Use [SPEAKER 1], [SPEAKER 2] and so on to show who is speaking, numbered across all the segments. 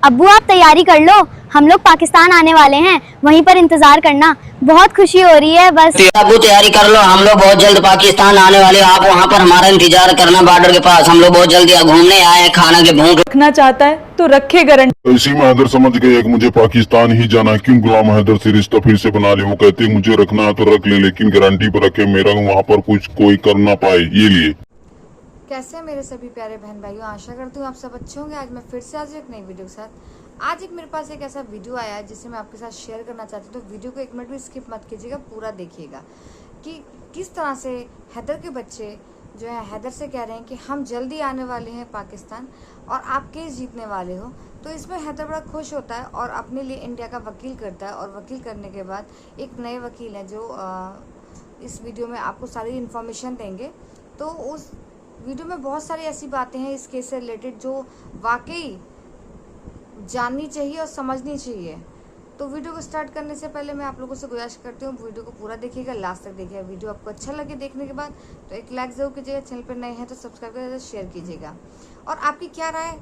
[SPEAKER 1] अब्बू आप तैयारी कर लो, हम लोग पाकिस्तान आने वाले हैं, वहीं पर इंतजार करना। बहुत खुशी हो रही है बस।
[SPEAKER 2] अब्बू तैयारी कर लो, हम लोग बहुत जल्द पाकिस्तान आने वाले, आप वहाँ पर हमारा इंतजार करना बॉर्डर के पास। हम लोग बहुत जल्दी घूमने आए हैं, खाना की भूख
[SPEAKER 3] रखना चाहता है तो रखे गारंटी।
[SPEAKER 4] इसी में हैदर समझ गए कि मुझे पाकिस्तान ही जाना है। क्यों गुलाम हैदर से रिश्ता फिर से बना ले। वो कहते मुझे रखना है तो रख ले, लेकिन गारंटी पर रखे, मेरा वहाँ पर कुछ कोई कर ना पाए, ये लिए।
[SPEAKER 5] कैसे हैं मेरे सभी प्यारे बहन भाइयों, आशा करती हूँ आप सब अच्छे होंगे। आज मैं फिर से आज एक नई वीडियो के साथ आज मेरे पास एक ऐसा वीडियो आया है जिसे मैं आपके साथ शेयर करना चाहती हूँ। तो वीडियो को एक मिनट भी स्किप मत कीजिएगा, पूरा देखिएगा कि किस तरह से हैदर के बच्चे जो है हैदर से कह रहे हैं कि हम जल्दी आने वाले हैं पाकिस्तान और आप केस जीतने वाले हो। तो इसमें हैदर बड़ा खुश होता है और अपने लिए इंडिया का वकील करता है। और वकील करने के बाद एक नए वकील हैं जो इस वीडियो में आपको सारी इन्फॉर्मेशन देंगे। तो उस वीडियो में बहुत सारी ऐसी बातें हैं इस केस से रिलेटेड जो वाकई जाननी चाहिए और समझनी चाहिए। तो वीडियो को स्टार्ट करने से पहले मैं आप लोगों से गुजारिश करती हूँ वीडियो को पूरा देखिएगा, लास्ट तक देखिएगा। वीडियो आपको अच्छा लगे देखने के बाद तो एक लाइक ज़रूर कीजिएगा, चैनल पर नए हैं तो सब्सक्राइब करके शेयर कीजिएगा। और आपकी क्या राय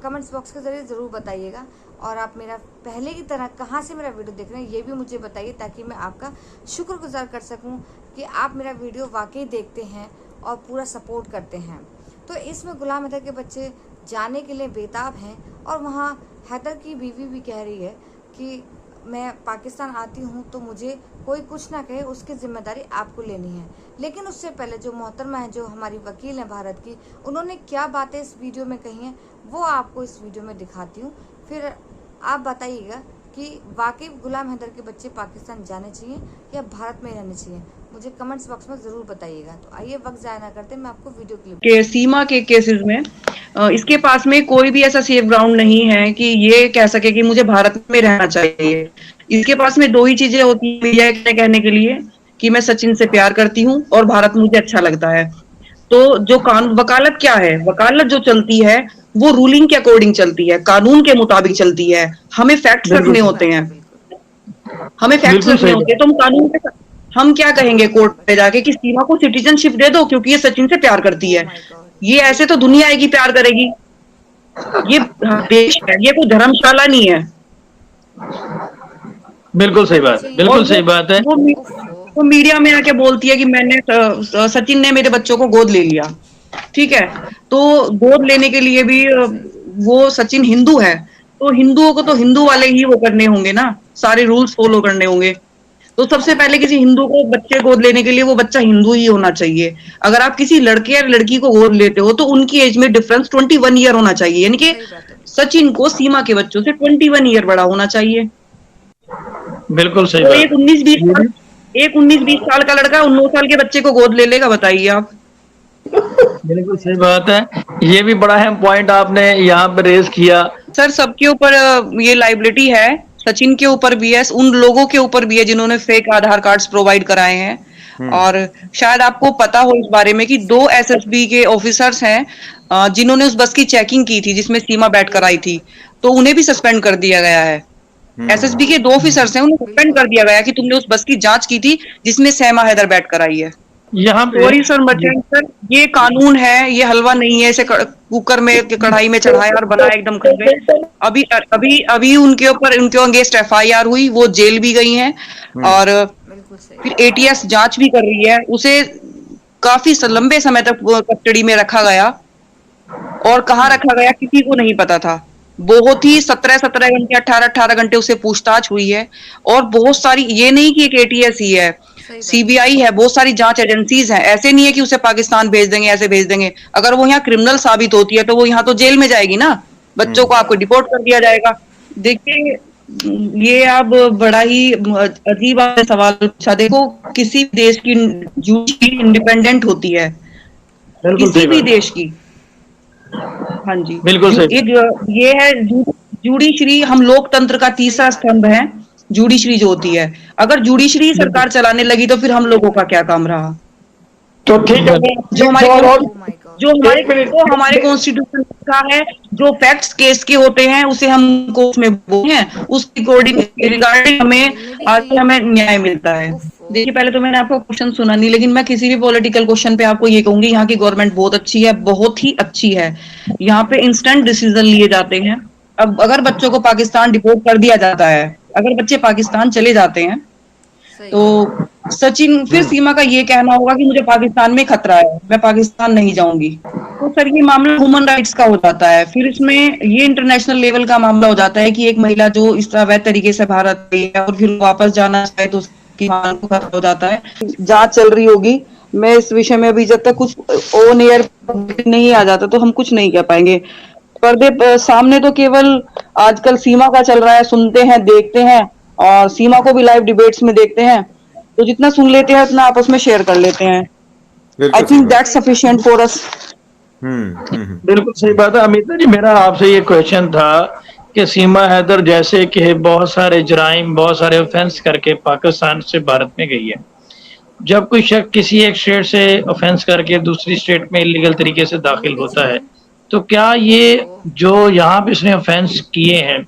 [SPEAKER 5] कमेंट्स बॉक्स के जरिए ज़रूर बताइएगा। और आप मेरा पहले की तरह कहाँ से मेरा वीडियो देख रहे हैं ये भी मुझे बताइए, ताकि मैं आपका शुक्रगुजार कर सकूँ कि आप मेरा वीडियो वाकई देखते हैं और पूरा सपोर्ट करते हैं। तो इसमें गुलाम हैदर के बच्चे जाने के लिए बेताब हैं और वहाँ हैदर की बीवी भी कह रही है कि मैं पाकिस्तान आती हूँ तो मुझे कोई कुछ ना कहे, उसकी जिम्मेदारी आपको लेनी है। लेकिन उससे पहले जो मोहतरमा है, जो हमारी वकील हैं भारत की, उन्होंने क्या बातें इस वीडियो में कही हैं वो आपको इस वीडियो में दिखाती हूँ। फिर आप बताइएगा कि वाकई गुलाम हैदर के बच्चे पाकिस्तान जाने चाहिए या भारत में रहने चाहिए, मुझे कमेंट्स बॉक्स में ज़रूर बताइएगा। तो आइए वक्त ज़ाया ना करते, मैं आपको वीडियो क्लिप
[SPEAKER 3] के सीमा के केसेस में इसके पास में कोई भी ऐसा सेफ ग्राउंड नहीं है कि ये कह सके कि मुझे भारत में रहना चाहिए। इसके पास में दो ही चीजें होती है मीडिया के कहने के लिए कि मैं सचिन से प्यार करती हूँ और भारत मुझे अच्छा लगता है। तो जो वकालत क्या है, वकालत जो चलती है वो रूलिंग के अकॉर्डिंग चलती है, कानून के मुताबिक चलती है। हमें फैक्ट्स रखने होते हैं, हमें फैक्ट्स रखने होते हैं। तो हम कानून के हम क्या कहेंगे कोर्ट पे जाके कि सीमा को सिटीजनशिप दे दो क्योंकि ये सचिन से प्यार करती है। ये ऐसे तो दुनिया आएगी प्यार करेगी। ये देश है, ये कोई धर्मशाला नहीं है।
[SPEAKER 6] बिल्कुल सही बात है, बिल्कुल सही बात है।
[SPEAKER 3] वो मीडिया में आके बोलती है कि मैंने सचिन ने मेरे बच्चों को गोद ले लिया। ठीक है, तो गोद लेने के लिए भी वो सचिन हिंदू है, तो हिंदुओं को तो हिंदू वाले ही वो करने होंगे ना, सारे रूल्स फॉलो करने होंगे। तो सबसे पहले किसी हिंदू को बच्चे गोद लेने के लिए वो बच्चा हिंदू ही होना चाहिए। अगर आप किसी लड़के या लड़की को गोद लेते हो तो उनकी एज में डिफरेंस 21 ईयर होना चाहिए, यानी कि सचिन को सीमा के बच्चों से 21 ईयर बड़ा होना चाहिए।
[SPEAKER 6] बिल्कुल सही
[SPEAKER 3] तो
[SPEAKER 6] बात।
[SPEAKER 3] एक 19-20 साल का लड़का 9 साल के बच्चे को गोद ले लेगा, बताइए आप।
[SPEAKER 6] बिल्कुल सही बात है, ये भी बड़ा अहम पॉइंट आपने यहाँ पे रेज किया।
[SPEAKER 3] सर सबके ऊपर ये लाइबिलिटी है, सचिन के ऊपर भी है, उन लोगों के ऊपर भी है जिन्होंने फेक आधार कार्ड्स प्रोवाइड कराए हैं। और शायद आपको पता हो इस बारे में कि 2 एसएसबी के ऑफिसर्स हैं जिन्होंने उस बस की चेकिंग की थी जिसमें सीमा बैठ कर आई थी, तो उन्हें भी सस्पेंड कर दिया गया है। एसएसबी के 2 ऑफिसर्स हैं, उन्हें सस्पेंड कर दिया गया कि तुमने उस बस की जांच की थी जिसमें सैमा हैदर बैठ कर आई है।
[SPEAKER 6] यहाँ पे
[SPEAKER 3] सॉरी सर मर्चेंट सर, ये कानून है, ये हलवा नहीं है इसे कुकर में कढ़ाई में चढ़ाया और बनाया एकदम कर गए। अभी अभी अभी उनके ऊपर उनके अगेंस्ट एफआईआर हुई, वो जेल भी गई हैं और फिर एटीएस जांच भी कर रही है। उसे काफी लंबे समय तक कस्टडी में रखा गया और कहाँ रखा गया किसी को नहीं पता था। बहुत ही 17 घंटे 18 घंटे उसे पूछताछ हुई है। और बहुत सारी, ये नहीं कि एक एटीएस ही है, सीबीआई है, बहुत सारी जांच एजेंसीज हैं। ऐसे नहीं है कि उसे पाकिस्तान भेज देंगे, ऐसे भेज देंगे। अगर वो यहाँ क्रिमिनल साबित होती है तो वो यहाँ तो जेल में जाएगी ना, बच्चों को आपको डिपोर्ट कर दिया जाएगा। देखिए ये आप बड़ा ही अजीब आपने सवाल पूछा। देखो किसी देश की जुडिशरी इंडिपेंडेंट होती है, किसी भी देश की। हाँ जी
[SPEAKER 6] बिल्कुल सही।
[SPEAKER 3] ये है जुडिशरी, हम लोकतंत्र का तीसरा स्तंभ है जुडिशरी जो होती है। अगर जुडिशरी सरकार चलाने लगी तो फिर हम लोगों का क्या काम रहा।
[SPEAKER 6] तो ठीक है,
[SPEAKER 3] जो हमारे कॉन्स्टिट्यूशन का है, जो फैक्ट्स केस के होते हैं उसे हम कोर्ट में बोलते हैं, उसके रिगार्डिंग हमें न्याय मिलता है। देखिए पहले तो मैंने आपको क्वेश्चन सुना नहीं, लेकिन मैं किसी भी पॉलिटिकल क्वेश्चन पे आपको ये कहूंगी यहाँ की गवर्नमेंट बहुत अच्छी है, बहुत ही अच्छी है। यहाँ पे इंस्टेंट डिसीजन लिए जाते हैं। अब अगर बच्चों को पाकिस्तान डिपोर्ट कर दिया जाता है, अगर बच्चे पाकिस्तान चले जाते हैं,
[SPEAKER 5] सही
[SPEAKER 3] तो सचिन फिर सीमा का ये कहना होगा कि मुझे पाकिस्तान में खतरा है, मैं पाकिस्तान नहीं जाऊंगी। तो सर ये मामला ह्यूमन राइट्स का हो जाता है, फिर इसमें ये इंटरनेशनल लेवल का मामला हो जाता है कि एक महिला जो इस तरह अवैध तरीके से भारत गई है और फिर वापस जाना चाहे तो उसकी मान को खतरा हो जाता है। जांच चल रही होगी, मैं इस विषय में अभी जब तक कुछ ऑन एयर नहीं आ जाता तो हम कुछ नहीं कह पाएंगे। पर्दे सामने तो केवल आजकल सीमा का चल रहा है, सुनते हैं, देखते हैं, और सीमा को भी लाइव डिबेट्स में देखते हैं, तो जितना सुन लेते हैं उतना आपस में शेयर कर लेते हैं। I think that's sufficient for us.
[SPEAKER 6] बिल्कुल सही बात है। अमिता जी, मेरा आपसे ये क्वेश्चन था कि सीमा हैदर जैसे कि बहुत सारे जराइम, बहुत सारे ऑफेंस करके पाकिस्तान से भारत में गई है, जब कोई शख्स किसी एक स्टेट से ऑफेंस करके दूसरी स्टेट में इलीगल तरीके से दाखिल होता है, तो क्या ये जो यहाँ पे इसने ऑफेंस किए हैं,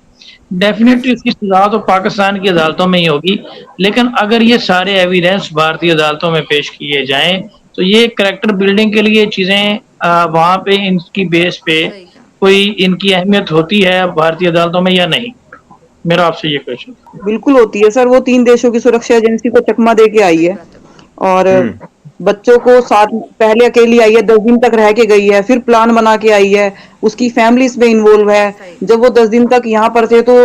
[SPEAKER 6] डेफिनेटली इसकी सजा तो पाकिस्तान की अदालतों में ही होगी, लेकिन अगर ये सारे एविडेंस भारतीय अदालतों में पेश किए जाएं तो ये कैरेक्टर बिल्डिंग के लिए चीजें वहाँ पे इनकी बेस पे कोई इनकी अहमियत होती है भारतीय अदालतों में या नहीं? मेरा आपसे ये क्वेश्चन।
[SPEAKER 3] बिल्कुल होती है सर, वो 3 देशों की सुरक्षा एजेंसी को चकमा दे के आई है और बच्चों को साथ पहले अकेली आई है, 10 दिन तक रह के गई है, फिर प्लान बना के आई है, उसकी फैमिली इसमें इन्वॉल्व है। जब वो 10 दिन तक यहाँ पर थे तो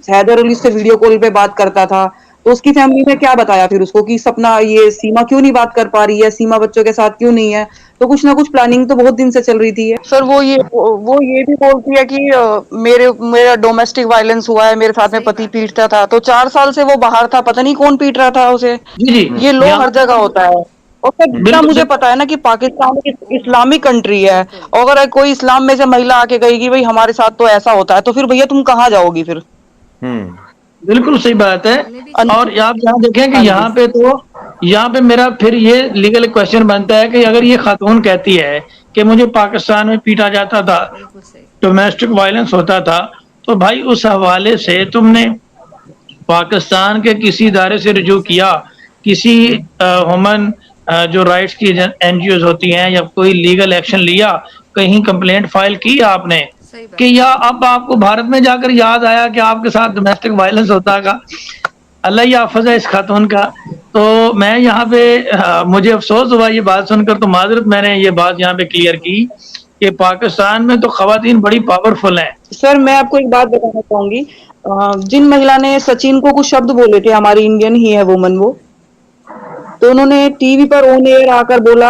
[SPEAKER 3] हैदर अली से वीडियो कॉल पे बात करता था, तो उसकी फैमिली ने क्या बताया फिर उसको कि सपना ये सीमा क्यों नहीं बात कर पा रही है, सीमा बच्चों के साथ क्यों नहीं है? तो कुछ ना कुछ प्लानिंग तो बहुत दिन से चल रही थी। सर वो ये भी बोलती है कि मेरा डोमेस्टिक वायलेंस हुआ है, मेरे साथ में पति पीटता था, तो 4 साल से वो बाहर था, पता नहीं कौन पीट रहा था उसे।
[SPEAKER 6] जी,
[SPEAKER 3] ये लो हर जगह होता है। और सर जितना मुझे पता है ना कि पाकिस्तान एक इस्लामिक कंट्री है, और अगर कोई इस्लाम में से महिला आके कहेगी कि भाई हमारे साथ तो ऐसा होता है, तो फिर भैया तुम कहाँ जाओगी फिर?
[SPEAKER 6] बिल्कुल सही बात है। और आप यहाँ देखें कि यहाँ पे मेरा फिर ये लीगल क्वेश्चन बनता है कि अगर ये खातून कहती है कि मुझे पाकिस्तान में पीटा जाता था, डोमेस्टिक वायलेंस होता था, तो भाई उस हवाले से तुमने पाकिस्तान के किसी इदारे से रुजू किया, किसी ह्यूमन जो राइट्स की एनजीओ होती हैं, या कोई लीगल एक्शन लिया, कहीं कंप्लेंट फाइल की आपने कि या अब आपको भारत में जाकर याद आया कि आपके साथ डोमेस्टिक वायलेंस होता था? अल्लाह ही हाफ़िज़ है इस खातून का। तो मैं यहाँ पे मुझे अफसोस हुआ ये बात सुनकर, तो माजरत मैंने ये बात यहाँ पे क्लियर की कि पाकिस्तान में तो खवातीन बड़ी पावरफुल हैं।
[SPEAKER 3] सर मैं आपको एक बात बताना चाहूंगी, जिन महिला ने सचिन को कुछ शब्द बोले थे, हमारी इंडियन ही है वुमन वो, तो उन्होंने टीवी पर ऑन एयर आकर बोला,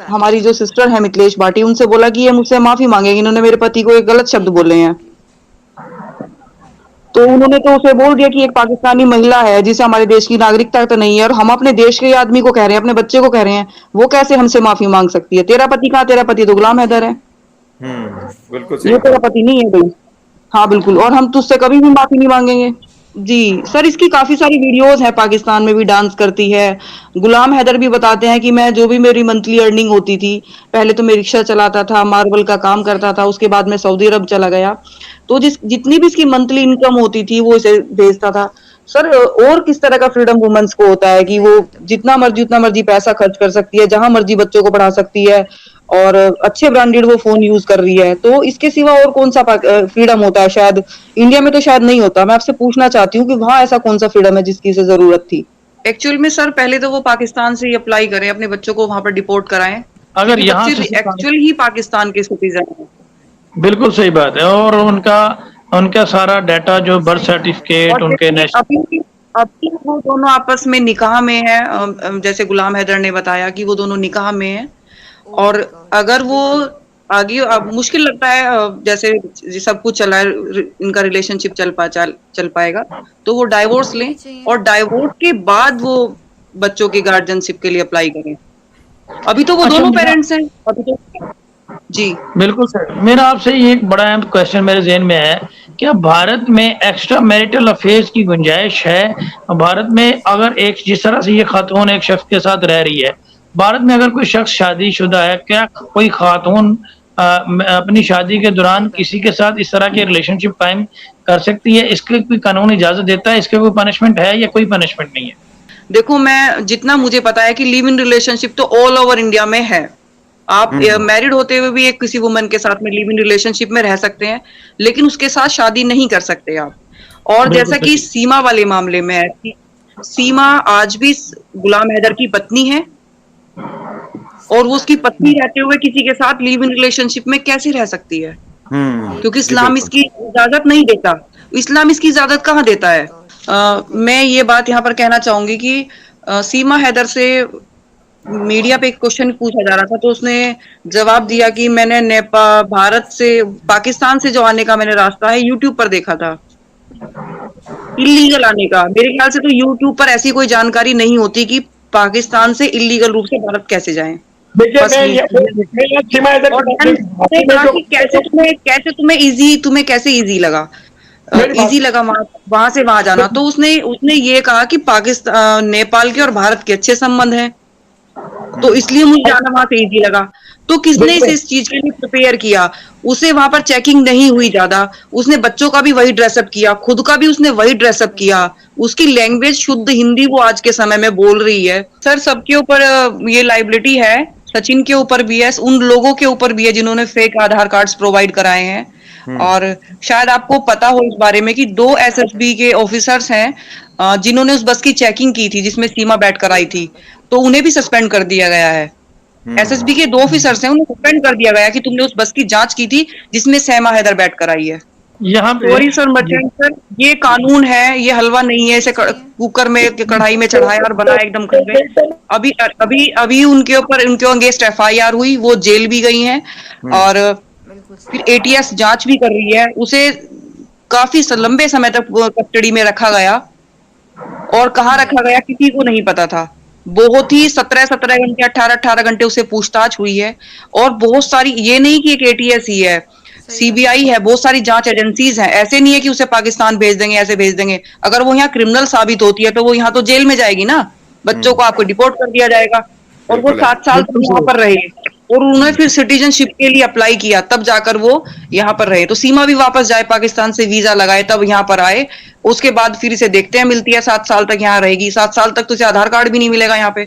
[SPEAKER 3] हमारी जो सिस्टर है मिथिलेश भाटी, उनसे बोला कि ये मुझसे माफी मांगेगी, इन्होंने मेरे पति को एक गलत शब्द बोले हैं। तो उन्होंने तो उसे बोल दिया कि एक पाकिस्तानी महिला है जिसे हमारे देश की नागरिकता तो नहीं है, और हम अपने देश के आदमी को कह रहे हैं, अपने बच्चे को कह रहे हैं, वो कैसे हमसे माफी मांग सकती है? तेरा पति कहाँ? तेरा पति तो गुलाम हैदर है,
[SPEAKER 7] बिल्कुल
[SPEAKER 3] ये तेरा पति नहीं है भाई। हाँ बिल्कुल, और हम तुझसे कभी भी माफी नहीं मांगेंगे। जी सर, इसकी काफी सारी वीडियोस है, पाकिस्तान में भी डांस करती है। गुलाम हैदर भी बताते हैं कि मैं जो भी मेरी मंथली अर्निंग होती थी, पहले तो मैं रिक्शा चलाता था, मार्बल का काम करता था, उसके बाद मैं सऊदी अरब चला गया, तो जितनी भी इसकी मंथली इनकम होती थी वो इसे भेजता था। सर और किस तरह का फ्रीडम वुमेन्स को होता है कि वो जितना मर्जी पैसा खर्च कर सकती है, जहां मर्जी बच्चों को पढ़ा सकती है, और अच्छे ब्रांडेड वो फोन यूज कर रही है, तो इसके सिवा और कौन सा फ्रीडम होता है? शायद इंडिया में तो शायद नहीं होता। मैं आपसे पूछना चाहती हूँ कि वहाँ ऐसा कौन सा फ्रीडम है जिसकी इसे जरूरत थी? एक्चुअल में सर पहले तो वो पाकिस्तान से ही अप्लाई करें, अपने बच्चों को वहां पर डिपोर्ट कराएं,
[SPEAKER 6] अगर यहाँ
[SPEAKER 3] एक्चुअल ही पाकिस्तान के सिटीजन है।
[SPEAKER 6] बिल्कुल सही बात है। और उनका सारा डाटा जो बर्थ सर्टिफिकेट, उनके
[SPEAKER 3] अभी वो दोनों आपस में निकाह में है, जैसे गुलाम हैदर ने बताया कि वो दोनों निकाह में है, और अगर वो आगे, अब मुश्किल लगता है जैसे सब कुछ चला इनका रिलेशनशिप चल पाएगा, तो वो डाइवोर्स लें, और डाइवोर्स के बाद वो बच्चों की गार्जियनशिप के लिए अप्लाई करें। अभी तो वो दोनों पेरेंट्स हैं अभी तो। जी
[SPEAKER 6] बिल्कुल सर, मेरा आपसे ये एक बड़ा अहम क्वेश्चन मेरे ज़हन में है, क्या भारत में एक्स्ट्रा मैरिटल अफेयर्स की गुंजाइश है? भारत में अगर एक जिस तरह से ये खातून एक शख्स के साथ रह रही है, भारत में अगर कोई शख्स शादीशुदा है, क्या कोई खातून अपनी शादी के दौरान किसी के साथ इस तरह के रिलेशनशिप कायम कर सकती है? इसके कोई कानून इजाजत देता है? इसके कोई पनिशमेंट है या कोई पनिशमेंट नहीं है?
[SPEAKER 3] देखो, मैं जितना मुझे पता है कि लिव इन रिलेशनशिप तो ऑल ओवर इंडिया में है, आप मैरिड होते हुए भी एक किसी वुमन के साथ में लिव इन रिलेशनशिप में रह सकते हैं, लेकिन उसके साथ शादी नहीं कर सकते आप। और
[SPEAKER 6] बिल्कुल
[SPEAKER 3] जैसा कि सीमा वाले मामले में है कि सीमा आज भी गुलाम हैदर की पत्नी है, और वो उसकी पत्नी रहते हुए किसी के साथ लिव इन रिलेशनशिप में कैसे रह सकती है? क्योंकि इस्लाम इसकी इजाजत नहीं देता। इस्लाम इसकी इजाजत कहाँ देता है? मैं ये बात यहाँ पर कहना चाहूंगी कि सीमा हैदर से मीडिया पे एक क्वेश्चन पूछा जा रहा था, तो उसने जवाब दिया कि मैंने नेपाल, भारत से, पाकिस्तान से जो आने का मैंने रास्ता है यूट्यूब पर देखा था, इलीगल आने का। मेरे ख्याल से तो यूट्यूब पर ऐसी कोई जानकारी नहीं होती कि पाकिस्तान से इलीगल रूप से भारत कैसे जाएं।
[SPEAKER 6] देखिए
[SPEAKER 3] बस
[SPEAKER 6] मैं सीमा हैदर
[SPEAKER 3] और तुम्हें कैसे इजी लगा, इजी लगा वहां से वहां जाना? तो उसने ये कहा कि पाकिस्तान, नेपाल के और भारत के अच्छे संबंध हैं, तो इसलिए मुझे जाना वहां से इजी लगा। तो किसने इस चीज के लिए प्रिपेयर किया? उसे वहां पर चेकिंग नहीं हुई ज्यादा। उसने बच्चों का भी वही ड्रेसअप किया, खुद का भी उसने वही ड्रेसअप किया। उसकी लैंग्वेज शुद्ध हिंदी वो आज के समय में बोल रही है। सर, सबके ऊपर ये लाइबिलिटी है, सचिन के ऊपर भी है, उन लोगों के ऊपर भी है जिन्होंने फेक आधार कार्ड्स प्रोवाइड कराए हैं। और शायद आपको पता हो इस बारे में कि 2 एसएसबी के ऑफिसर्स हैं जिन्होंने उस बस की चेकिंग की थी जिसमें सीमा बैठ कर आई थी, तो उन्हें भी सस्पेंड कर दिया गया है। एसएसबी के 2 ऑफिसर्स हैं, उन्हें सस्पेंड कर दिया गया कि तुमने उस बस की जांच की थी जिसमें सीमा हैदर बैठ कर आई है।
[SPEAKER 6] यहाँ पे
[SPEAKER 3] सॉरी सर, मर्चेंट सर, ये कानून है, ये हलवा नहीं है, इसे कुकर में, कढ़ाई में चढ़ाया और बनाया एकदम कर गए। अभी उनके अगेंस्ट एफआईआर हुई, वो जेल भी गई हैं, और फिर एटीएस जांच भी कर रही है। उसे काफी लंबे समय तक कस्टडी में रखा गया, और कहाँ रखा गया किसी को नहीं पता था। बहुत ही 17 घंटे, 18 घंटे उसे पूछताछ हुई है। और बहुत सारी, ये नहीं कि एक एटीएस ही है, सीबीआई है, बहुत सारी जांच एजेंसीज हैं। ऐसे नहीं है कि उसे पाकिस्तान भेज देंगे, ऐसे भेज देंगे। अगर वो यहाँ क्रिमिनल साबित होती है तो वो यहाँ तो जेल में जाएगी ना, बच्चों को आपको डिपोर्ट कर दिया जाएगा। और वो 7 साल तक यहाँ पर रहे, और उन्होंने फिर सिटीजनशिप के लिए अप्लाई किया, तब जाकर वो यहाँ पर रहे। तो सीमा भी वापस जाए, पाकिस्तान से वीजा लगाए तब यहाँ पर आए। उसके बाद फिर इसे देखते हैं मिलती है, 7 साल तक यहाँ रहेगी। 7 साल तक तो इसे आधार कार्ड भी नहीं मिलेगा यहाँ पे।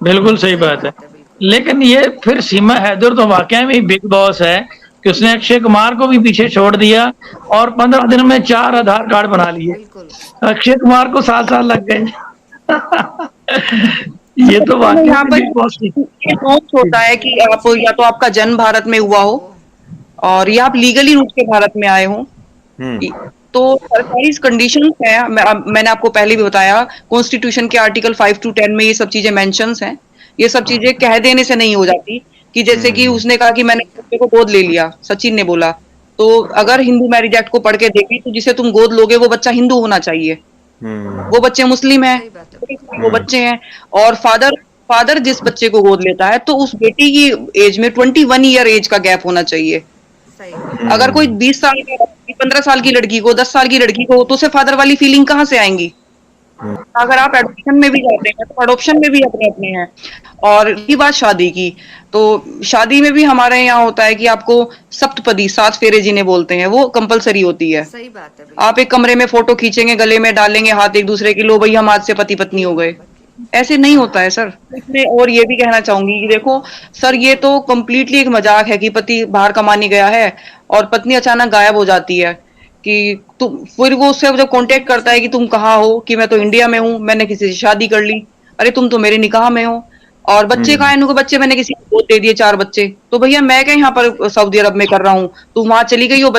[SPEAKER 6] बिल्कुल सही बात है। लेकिन ये फिर सीमा हैदर तो वाकई में बिग बॉस है कि उसने अक्षय कुमार को भी पीछे छोड़ दिया, और 15 दिन में 4 आधार कार्ड बना लिए। अक्षय कुमार को 7 साल लग गए। ये तो
[SPEAKER 3] यहाँ पर ये सोच होता है कि आप, या तो आपका जन्म भारत में हुआ हो, और या आप लीगली रूप से भारत में आए हो, तो सरकारी कंडीशंस है। मैंने आपको पहले भी बताया, कॉन्स्टिट्यूशन के आर्टिकल 5 to 10 में ये सब चीजें मेंशंस हैं। ये सब चीजें कह देने से नहीं हो जाती। कि जैसे कि उसने कहा कि मैंने बच्चे को गोद ले लिया, सचिन ने बोला, तो अगर हिंदू मैरिज एक्ट को पढ़ के देखें तो जिसे तुम गोद लोगे वो बच्चा हिंदू होना चाहिए। वो बच्चे मुस्लिम हैं, वो बच्चे हैं। और फादर जिस बच्चे को गोद लेता है तो उस बेटी की एज में 21 ईयर एज का गैप होना चाहिए। अगर कोई 20 साल की, 15 साल की लड़की को, 10 साल की लड़की को, तो उसे फादर वाली फीलिंग कहाँ से आएंगी? अगर आप एडॉप्शन में भी जाते हैं तो एडॉप्शन में भी अपने हैं। और ये बात शादी की, तो शादी में भी हमारे यहाँ होता है कि आपको सप्तपदी, 7 फेरे जिन्हें बोलते हैं, वो कंपलसरी होती है।
[SPEAKER 5] सही बात है।
[SPEAKER 3] आप एक कमरे में फोटो खींचेंगे, गले में डालेंगे हाथ एक दूसरे की, लो भाई हम आज से पति पत्नी हो गए। ऐसे नहीं होता है सर। इसमें और ये भी कहना चाहूंगी कि देखो सर, ये तो कम्प्लीटली एक मजाक है कि पति बाहर कमाने गया है और पत्नी अचानक गायब हो जाती है। कि तुम, फिर वो उससे जब कांटेक्ट करता है कि तुम कहाँ हो, कि मैं तो इंडिया में हूँ, मैंने किसी से शादी कर ली। अरे तुम तो मेरे निकाह में हो। और बच्चे कहाँ हैं? इनको बच्चे मैंने किसी को दे दिए, 4 बच्चे। तो भैया मैं क्या यहाँ पर सऊदी अरब में कर रहा हूँ, तुम वहां चली गई हो।